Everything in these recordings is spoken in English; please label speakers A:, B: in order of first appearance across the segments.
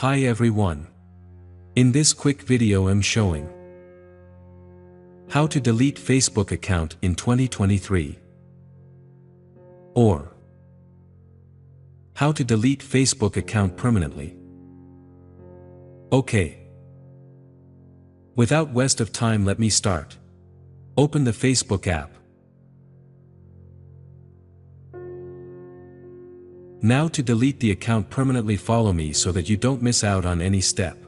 A: Hi everyone. In this quick video I'm showing how to delete Facebook account in 2023, or how to delete Facebook account permanently. Okay. Without waste of time, let me start. Open the Facebook app. Now to delete the account permanently, follow me so that you don't miss out on any step.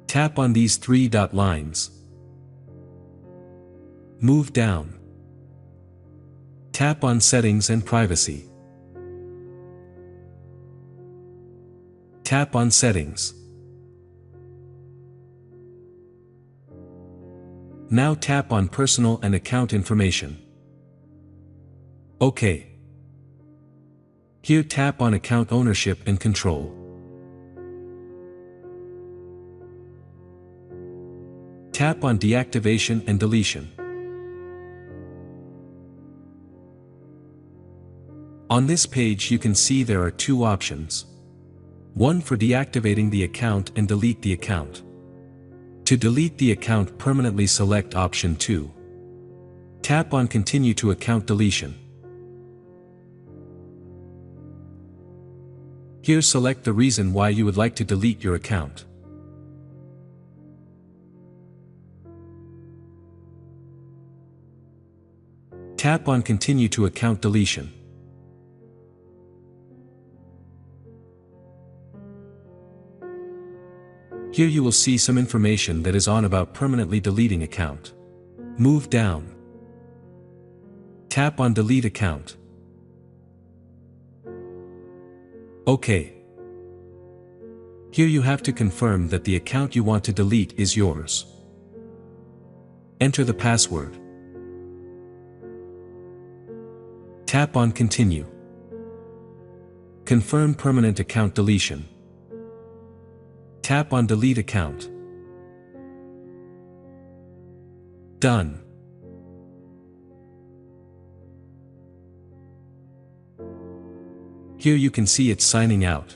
A: Tap on these three dot lines. Move down. Tap on Settings and Privacy. Tap on Settings. Now tap on Personal and Account Information. OK. Here tap on Account Ownership and Control. Tap on Deactivation and Deletion. On this page you can see there are two options. One for deactivating the account and delete the account. To delete the account permanently, select option 2. Tap on Continue to Account Deletion. Here select the reason why you would like to delete your account. Tap on Continue to Account Deletion. Here you will see some information that is on about permanently deleting account. Move down. Tap on Delete Account. OK. Here you have to confirm that the account you want to delete is yours. Enter the password. Tap on Continue. Confirm permanent account deletion. Tap on Delete Account. Done. Here you can see it signing out.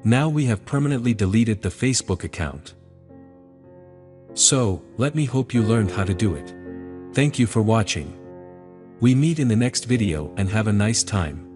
A: Now we have permanently deleted the Facebook account. So, let me hope you learned how to do it. Thank you for watching. We meet in the next video and have a nice time.